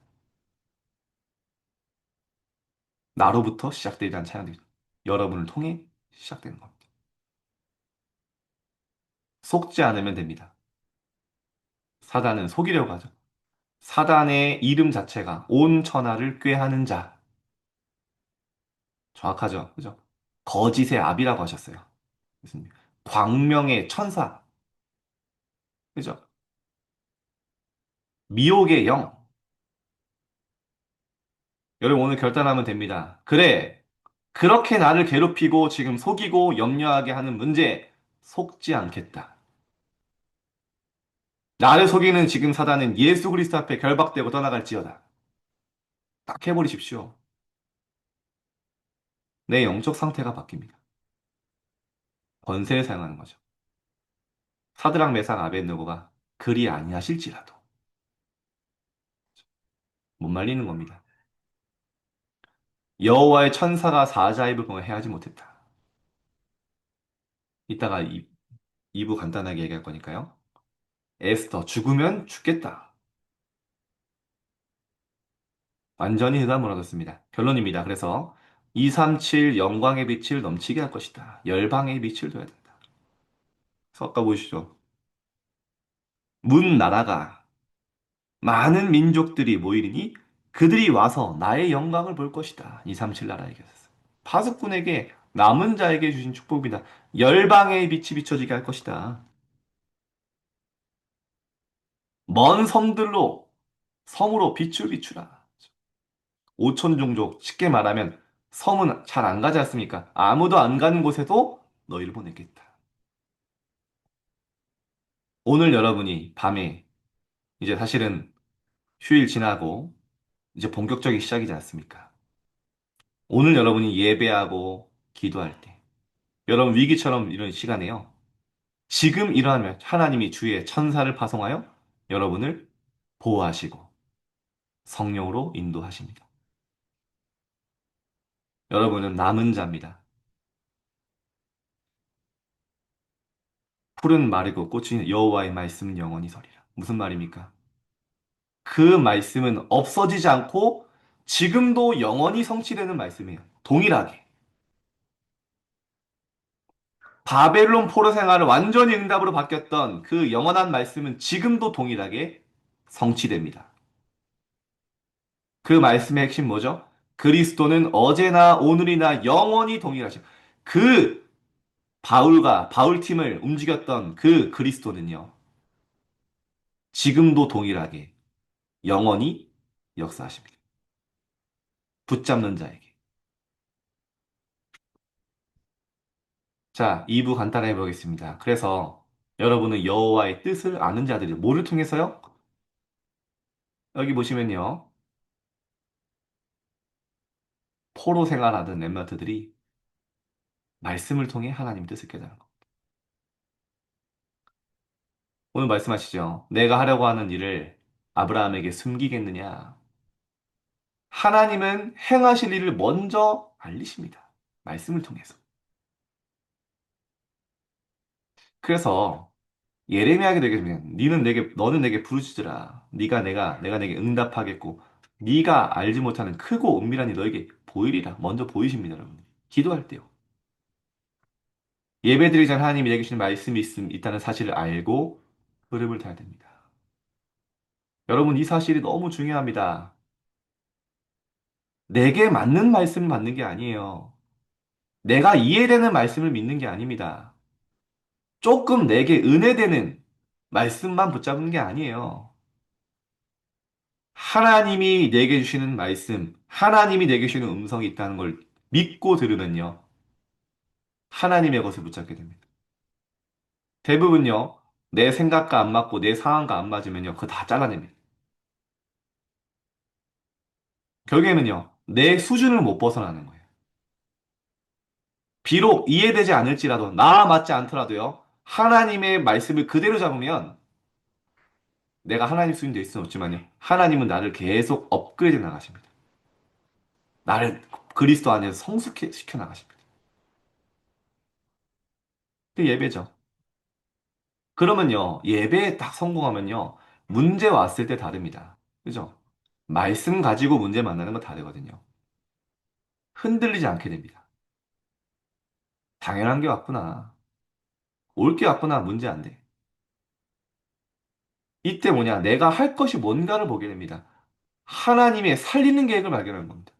나로부터 시작되지 않은 찬양입니다. 여러분을 통해 시작되는 겁니다. 속지 않으면 됩니다. 사단은 속이려고 하죠. 사단의 이름 자체가 온 천하를 꾀하는 자. 정확하죠? 그죠? 거짓의 압이라고 하셨어요. 무슨 광명의 천사. 그죠? 미혹의 영. 여러분 오늘 결단하면 됩니다. 그래. 그렇게 나를 괴롭히고 지금 속이고 염려하게 하는 문제 속지 않겠다. 나를 속이는 지금 사단은 예수 그리스도 앞에 결박되고 떠나갈지어다. 딱 해버리십시오. 내 영적 상태가 바뀝니다. 권세를 사용하는 거죠. 사드락 메삭 아벤느고가 그리 아니하실지라도 못 말리는 겁니다. 여호와의 천사가 사자의 불공을 해하지 못했다. 이따가 2부 간단하게 얘기할 거니까요. 에스더 죽으면 죽겠다. 완전히 흑암으로 얻었습니다. 결론입니다. 그래서 237 영광의 빛을 넘치게 할 것이다. 열방의 빛을 둬야 된다. 그래서 아까 보시죠. 문 나라가 많은 민족들이 모이리니 그들이 와서 나의 영광을 볼 것이다. 237 나라에게 있었어요. 파수꾼에게 남은 자에게 주신 축복입니다. 열방의 빛이 비춰지게 할 것이다. 먼 섬들로 섬으로 빛을 비추라. 오천 종족 쉽게 말하면 섬은 잘 안 가지 않습니까? 아무도 안 가는 곳에도 너희를 보내겠다. 오늘 여러분이 밤에 이제 사실은 휴일 지나고 이제 본격적인 시작이지 않습니까? 오늘 여러분이 예배하고 기도할 때, 여러분 위기처럼 이런 시간에요. 지금 일어나면 하나님이 주의 천사를 파송하여 여러분을 보호하시고 성령으로 인도하십니다. 여러분은 남은 자입니다. 풀은 마르고 꽃이 여호와의 말씀은 영원히 서리라. 무슨 말입니까? 그 말씀은 없어지지 않고 지금도 영원히 성취되는 말씀이에요. 동일하게. 바벨론 포로 생활을 완전히 응답으로 바뀌었던 그 영원한 말씀은 지금도 동일하게 성취됩니다. 그 말씀의 핵심 뭐죠? 그리스도는 어제나 오늘이나 영원히 동일하죠. 그 바울팀을 움직였던 그 그리스도는요. 지금도 동일하게 영원히 역사하십니다. 붙잡는 자에게. 자, 2부 간단히 해보겠습니다. 그래서 여러분은 여호와의 뜻을 아는 자들이 뭐를 통해서요? 여기 보시면요. 포로 생활하던 렘넌트들이 말씀을 통해 하나님 뜻을 깨달은 거. 오늘 말씀하시죠. 내가 하려고 하는 일을 아브라함에게 숨기겠느냐? 하나님은 행하실 일을 먼저 알리십니다. 말씀을 통해서. 그래서 예레미야에게 되겠습니다. 너는 내게 부르짖으라. 내가 내게 응답하겠고, 네가 알지 못하는 크고 은밀한 일 너에게 보이리라. 먼저 보이십니다, 여러분. 기도할 때요. 예배드리기 전 하나님이 내게 주신 말씀이 있다는 사실을 알고 흐름을 타야 됩니다. 여러분, 이 사실이 너무 중요합니다. 내게 맞는 말씀을 받는 게 아니에요. 내가 이해되는 말씀을 믿는 게 아닙니다. 조금 내게 은혜되는 말씀만 붙잡는 게 아니에요. 하나님이 내게 주시는 말씀, 하나님이 내게 주시는 음성이 있다는 걸 믿고 들으면요. 하나님의 것을 붙잡게 됩니다. 대부분요. 내 생각과 안 맞고 내 상황과 안 맞으면요. 그거 다 잘라냅니다. 결국에는요. 내 수준을 못 벗어나는 거예요. 비록 이해되지 않을지라도 나 맞지 않더라도요. 하나님의 말씀을 그대로 잡으면 내가 하나님 수준이 될 수는 없지만요. 하나님은 나를 계속 업그레이드 나가십니다. 나를 그리스도 안에서 성숙시켜 나가십니다. 그 예배죠. 그러면요, 예배에 딱 성공하면요, 문제 왔을 때 다릅니다. 그죠? 말씀 가지고 문제 만나는 건 다르거든요. 흔들리지 않게 됩니다. 당연한 게 왔구나. 올 게 왔구나. 문제 안 돼. 이때 뭐냐? 내가 할 것이 뭔가를 보게 됩니다. 하나님의 살리는 계획을 발견하는 겁니다.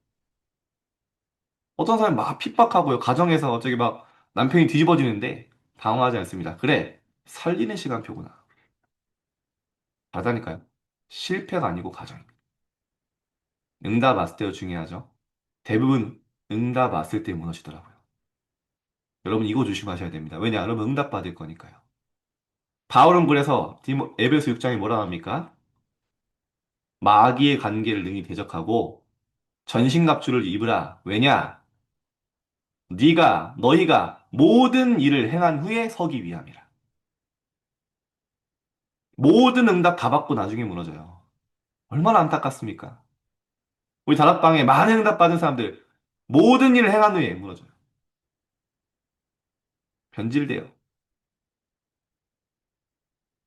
어떤 사람이 막 핍박하고요. 가정에서 어쩌기 막 남편이 뒤집어지는데 당황하지 않습니다. 그래, 살리는 시간표구나. 받다니까요. 실패가 아니고 가정입니다. 응답 왔을 때가 중요하죠. 대부분 응답 왔을 때 무너지더라고요. 여러분 이거 조심하셔야 됩니다. 왜냐? 여러분 응답 받을 거니까요. 바울은 그래서 에베소 6장에 뭐라 합니까? 마귀의 관계를 능히 대적하고 전신갑주를 입으라. 왜냐? 너희가 모든 일을 행한 후에 서기 위함이라. 모든 응답 다 받고 나중에 무너져요. 얼마나 안타깝습니까? 우리 다락방에 많은 응답 받은 사람들 모든 일을 행한 후에 무너져요. 변질돼요.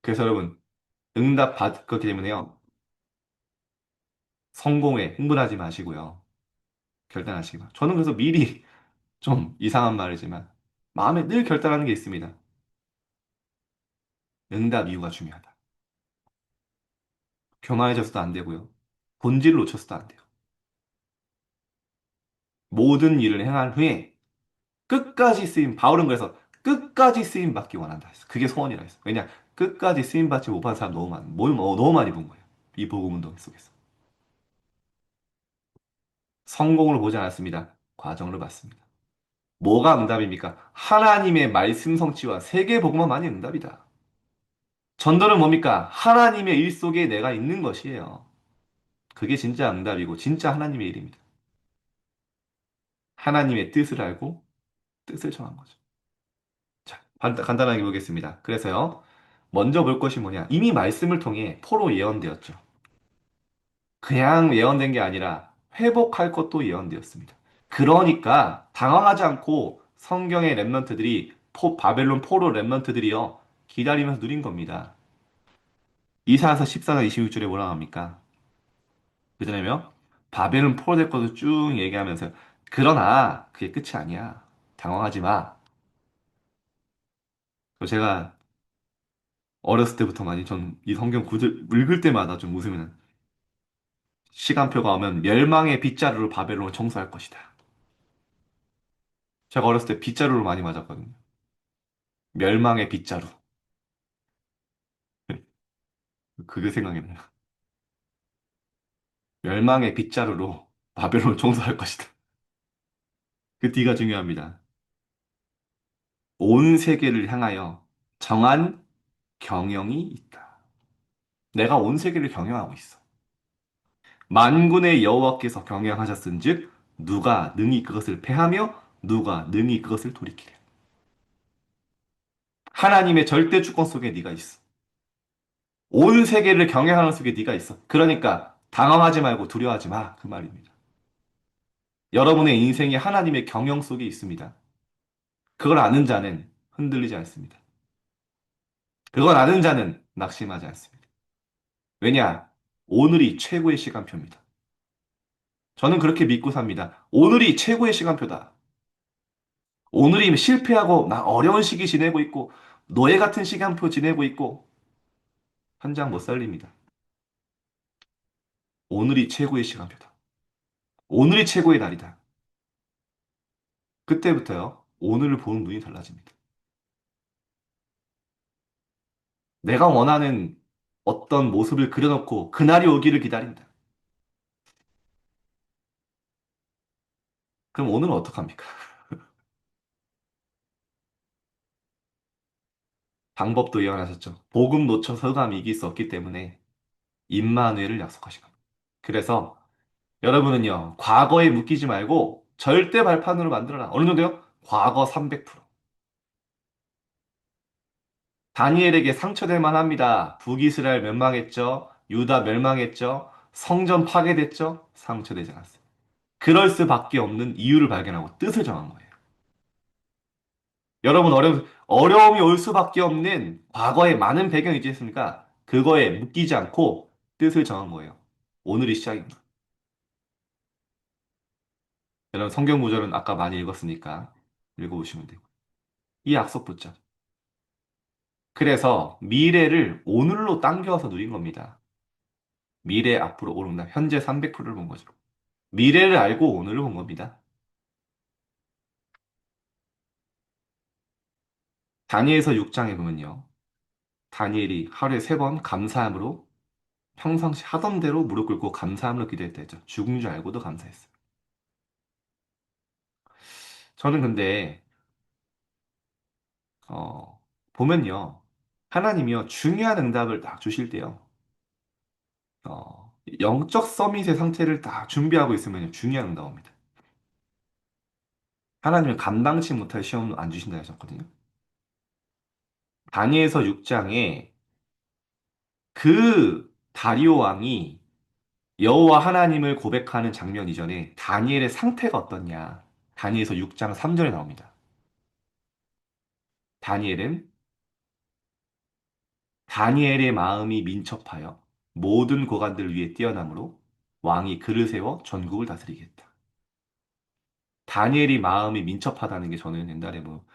그래서 여러분 응답 받기 때문에요. 성공에 흥분하지 마시고요. 결단하시기 바랍니다. 저는 그래서 미리 좀 이상한 말이지만 마음에 늘 결단하는 게 있습니다. 응답 이유가 중요하다. 교만해져서도 안 되고요. 본질을 놓쳐서도 안 돼요. 모든 일을 행한 후에 바울은 그래서 끝까지 쓰임 받기 원한다 했어. 그게 소원이라 했어. 왜냐? 끝까지 쓰임 받지 못한 사람 너무 많이 본 거예요. 이 복음 운동 속에서. 성공을 보지 않았습니다. 과정을 봤습니다. 뭐가 응답입니까? 하나님의 말씀 성취와 세계 복음만이 응답이다. 전도는 뭡니까? 하나님의 일 속에 내가 있는 것이에요. 그게 진짜 응답이고 진짜 하나님의 일입니다. 하나님의 뜻을 알고 뜻을 정한 거죠. 자, 간단하게 보겠습니다. 그래서요, 먼저 볼 것이 뭐냐? 이미 말씀을 통해 포로 예언되었죠. 그냥 예언된 게 아니라 회복할 것도 예언되었습니다. 그러니까 당황하지 않고 성경의 렘넌트들이 바벨론 포로 렘넌트들이요 기다리면서 누린 겁니다. 이사야서 14장 26절에 뭐라고 합니까? 그전에요 바벨론 포로 될 것을 쭉 얘기하면서 그러나 그게 끝이 아니야. 당황하지 마. 제가 어렸을 때부터 많이 전 이 성경 구절 읽을 때마다 좀 웃으면 시간표가 오면 멸망의 빗자루로 바벨론을 청소할 것이다. 제가 어렸을 때 빗자루로 많이 맞았거든요. 멸망의 빗자루. 그게 생각이 나요. 멸망의 빗자루로 바벨론을 청소할 것이다. 그 뒤가 중요합니다. 온 세계를 향하여 정한 경영이 있다. 내가 온 세계를 경영하고 있어. 만군의 여호와께서 경영하셨은즉 누가 능히 그것을 패하며 누가 능히 그것을 돌이키랴. 하나님의 절대 주권 속에 네가 있어. 온 세계를 경영하는 속에 네가 있어. 그러니까 당황하지 말고 두려워하지 마. 그 말입니다. 여러분의 인생이 하나님의 경영 속에 있습니다. 그걸 아는 자는 흔들리지 않습니다. 그걸 아는 자는 낙심하지 않습니다. 왜냐? 오늘이 최고의 시간표입니다. 저는 그렇게 믿고 삽니다. 오늘이 최고의 시간표다. 오늘이 실패하고 나 어려운 시기 지내고 있고 노예 같은 시간표 지내고 있고 한 장 못 살립니다. 오늘이 최고의 시간표다. 오늘이 최고의 날이다. 그때부터요. 오늘을 보는 눈이 달라집니다. 내가 원하는 어떤 모습을 그려놓고 그날이 오기를 기다린다. 그럼 오늘은 어떡합니까? 방법도 예언하셨죠. 복음 놓쳐서 흑암이 이길 수 없기 때문에 임마누엘을 약속하신 겁니다. 그래서 여러분은요, 과거에 묶이지 말고 절대 발판으로 만들어라. 어느 정도요? 과거 300%. 다니엘에게 상처될 만합니다. 북이스라엘 멸망했죠. 유다 멸망했죠. 성전 파괴됐죠. 상처되지 않았어요. 그럴 수밖에 없는 이유를 발견하고 뜻을 정한 거예요. 여러분 어려움이 올 수밖에 없는 과거에 많은 배경이 있지 않습니까? 그거에 묶이지 않고 뜻을 정한 거예요. 오늘이 시작입니다. 여러분 성경 구절은 아까 많이 읽었으니까 읽어보시면 돼요. 이 약속 붙잡. 그래서 미래를 오늘로 당겨서 누린 겁니다. 미래 앞으로 오른다. 현재 300%를 본 거죠. 미래를 알고 오늘을 본 겁니다. 다니엘서 6장에 보면요. 다니엘이 하루에 3번 감사함으로 평상시 하던 대로 무릎 꿇고 감사함으로 기도했다 했죠. 죽은 줄 알고도 감사했어요. 저는 근데 보면요. 하나님이요. 중요한 응답을 딱 주실 때요. 영적 서밋의 상태를 딱 준비하고 있으면 중요한 응답 옵니다. 하나님은 감당치 못할 시험을 안 주신다 하셨거든요. 다니엘서 6장에 그 다리오 왕이 여호와 하나님을 고백하는 장면 이전에 다니엘의 상태가 어떻냐. 다니엘서 6장 3절에 나옵니다. 다니엘은 다니엘의 마음이 민첩하여 모든 고관들 위에 뛰어남으로 왕이 그를 세워 전국을 다스리겠다. 다니엘이 마음이 민첩하다는 게 저는 옛날에 뭐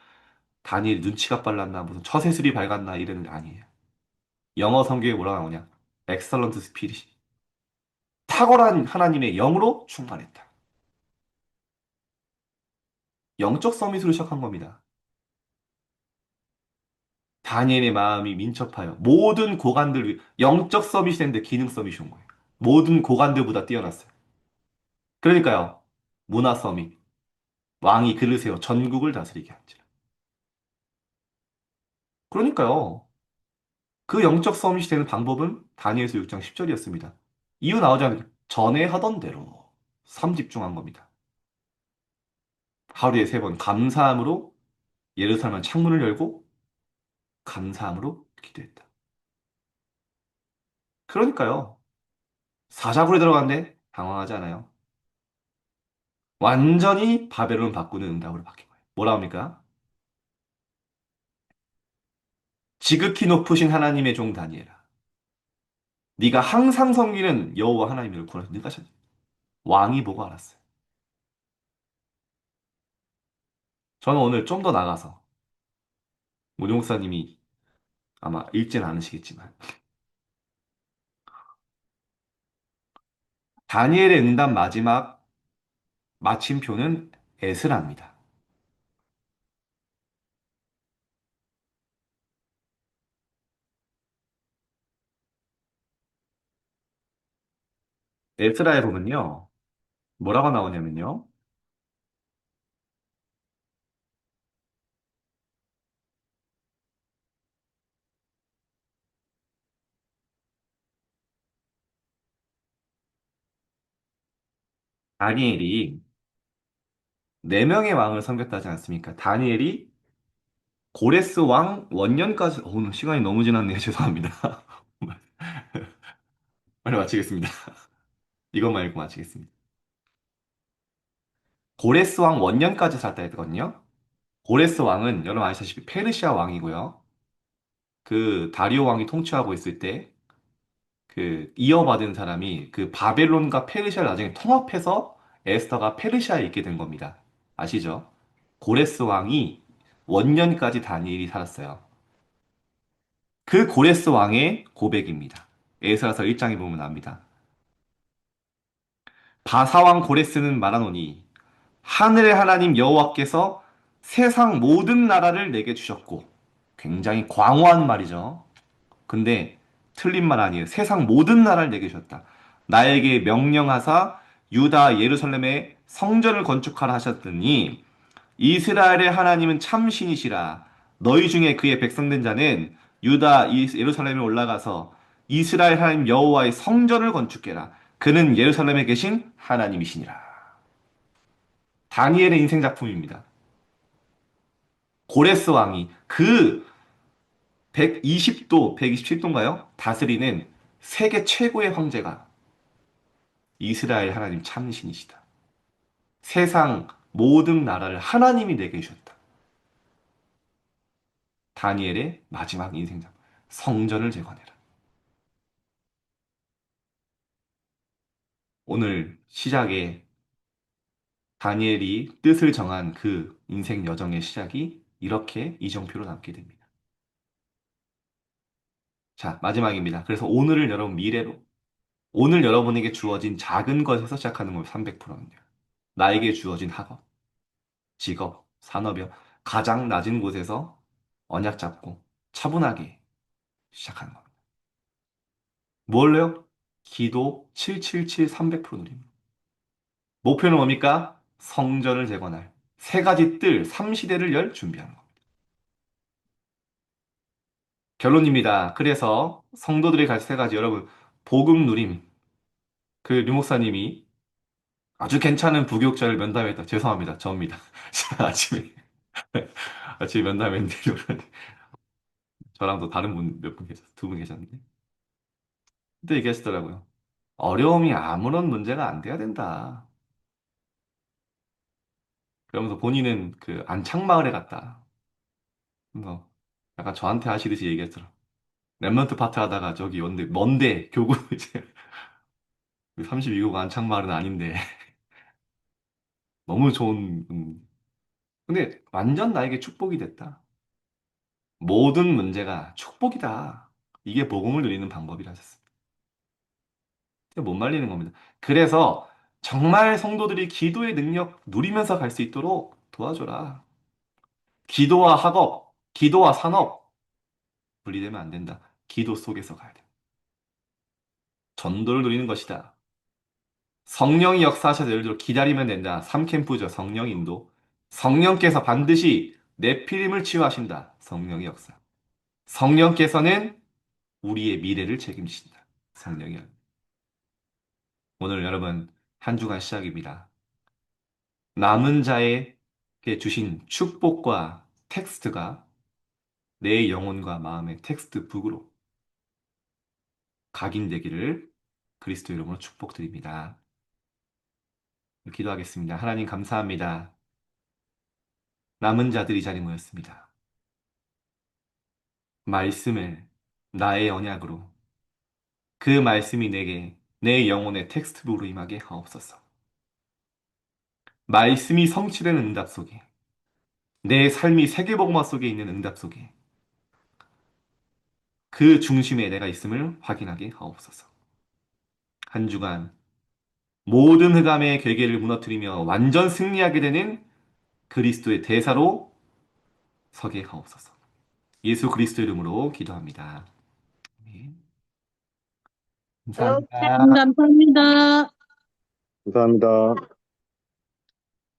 다니엘 눈치가 빨랐나 무슨 처세술이 밝았나 이런 게 아니에요. 영어 성경에 뭐라 나오냐? excellent spirit. 탁월한 하나님의 영으로 충만했다. 영적 서밋으로 시작한 겁니다. 다니엘의 마음이 민첩하여 모든 고관들 위 영적 서밋이 됐는데 기능 서밋이 온 거예요. 모든 고관들보다 뛰어났어요. 그러니까요. 문화 서밋. 왕이 그를 세워 전국을 다스리게 한지라. 그러니까요. 그 영적 서밋이 되는 방법은 다니엘서 6장 10절이었습니다. 이유 나오지 않아요. 전에 하던 대로 삶 집중한 겁니다. 하루에 세 번 감사함으로 예루살렘 창문을 열고 감사함으로 기도했다. 그러니까요. 사자굴에 들어갔는데 당황하지 않아요. 완전히 바벨론 바꾸는 응답으로 바뀐 거예요. 뭐라 합니까? 지극히 높으신 하나님의 종 다니엘아. 네가 항상 섬기는 여호와 하나님을 구하라. 네가 참 왕이 보고 알았어요. 저는 오늘 좀 더 나가서 우리 목사님이 아마 읽지는 않으시겠지만 다니엘의 응답 마지막 마침표는 에스라입니다. 에스라에 보면요. 뭐라고 나오냐면요. 다니엘이 네 명의 왕을 섬겼다지 않습니까? 다니엘이 고레스 왕 원년까지 오늘 시간이 너무 지났네요. 죄송합니다. 빨리 마치겠습니다. 이것만 읽고 마치겠습니다. 고레스 왕 원년까지 살았다 했거든요. 고레스 왕은 여러분 아시다시피 페르시아 왕이고요. 그 다리오 왕이 통치하고 있을 때 그 이어받은 사람이 그 바벨론과 페르시아를 나중에 통합해서 에스더가 페르시아에 있게 된 겁니다. 아시죠? 고레스 왕이 원년까지 다니엘이 살았어요. 그 고레스 왕의 고백입니다. 에스라서 1장에 보면 압니다. 바사왕 고레스는 말하노니 하늘의 하나님 여호와께서 세상 모든 나라를 내게 주셨고 굉장히 광호한 말이죠. 근데 틀린 말 아니에요. 세상 모든 나라를 내게 주셨다. 나에게 명령하사 유다 예루살렘에 성전을 건축하라 하셨더니 이스라엘의 하나님은 참신이시라. 너희 중에 그의 백성된 자는 유다 예루살렘에 올라가서 이스라엘 하나님 여호와의 성전을 건축해라. 그는 예루살렘에 계신 하나님이시니라. 다니엘의 인생 작품입니다. 고레스 왕이 그 120도, 127도인가요? 다스리는 세계 최고의 황제가 이스라엘 하나님 참신이시다. 세상 모든 나라를 하나님이 내게 주셨다. 다니엘의 마지막 인생작. 성전을 재건해라. 오늘 시작에 다니엘이 뜻을 정한 그 인생 여정의 시작이 이렇게 이정표로 남게 됩니다. 자, 마지막입니다. 그래서 오늘을 여러분 미래로, 오늘 여러분에게 주어진 작은 것에서 시작하는 거예요. 300%는요. 나에게 주어진 학업, 직업, 산업이요. 가장 낮은 곳에서 언약 잡고 차분하게 시작하는 겁니다. 뭘로요? 기도 777 300% 누립니다. 목표는 뭡니까? 성전을 재건할 세 가지 뜰 3시대를 열 준비하는 겁니다. 결론입니다. 그래서 성도들이 갈 세 가지 여러분 복음 누림 그 류목사님이 아주 괜찮은 부교육자를 면담했다. 죄송합니다. 저입니다. 제가 아침에 면담했는데 저랑 또 다른 분 몇 분 계셨 두 분 계셨는데 그때 얘기하시더라고요. 어려움이 아무런 문제가 안 돼야 된다. 그러면서 본인은 그 안창마을에 갔다. 그래서 약간 저한테 하시듯이 얘기했더라고요. 랩런트 파트 하다가 저기 먼데 교구 이제 32국 안창마을은 아닌데 너무 좋은 근데 완전 나에게 축복이 됐다. 모든 문제가 축복이다. 이게 복음을 누리는 방법이라 하셨습니다. 못 말리는 겁니다. 그래서 정말 성도들이 기도의 능력 누리면서 갈 수 있도록 도와줘라. 기도와 학업, 기도와 산업 분리되면 안 된다. 기도 속에서 가야 돼. 전도를 누리는 것이다. 성령이 역사하셔서 예를 들어 기다리면 된다. 3캠프죠. 성령 인도. 성령께서 반드시 내피림을 치유하신다. 성령의 역사. 성령께서는 우리의 미래를 책임지신다. 성령이. 오늘 여러분 한 주간 시작입니다. 남은 자의 이렇게 주신 축복과 텍스트가 내 영혼과 마음의 텍스트북으로 각인되기를 그리스도 이름으로 축복드립니다. 기도하겠습니다. 하나님 감사합니다. 남은 자들이 자리에 모였습니다. 말씀을 나의 언약으로 그 말씀이 내게 내 영혼의 텍스트북으로 임하게 하옵소서. 말씀이 성취되는 응답 속에 내 삶이 세계복음화 속에 있는 응답 속에 그 중심에 내가 있음을 확인하게 하옵소서. 한 주간 모든 흑암의 결계를 무너뜨리며 완전 승리하게 되는 그리스도의 대사로 서게 하옵소서. 예수 그리스도 이름으로 기도합니다. 아멘. 네, 감사합니다. 감사합니다. 감사합니다.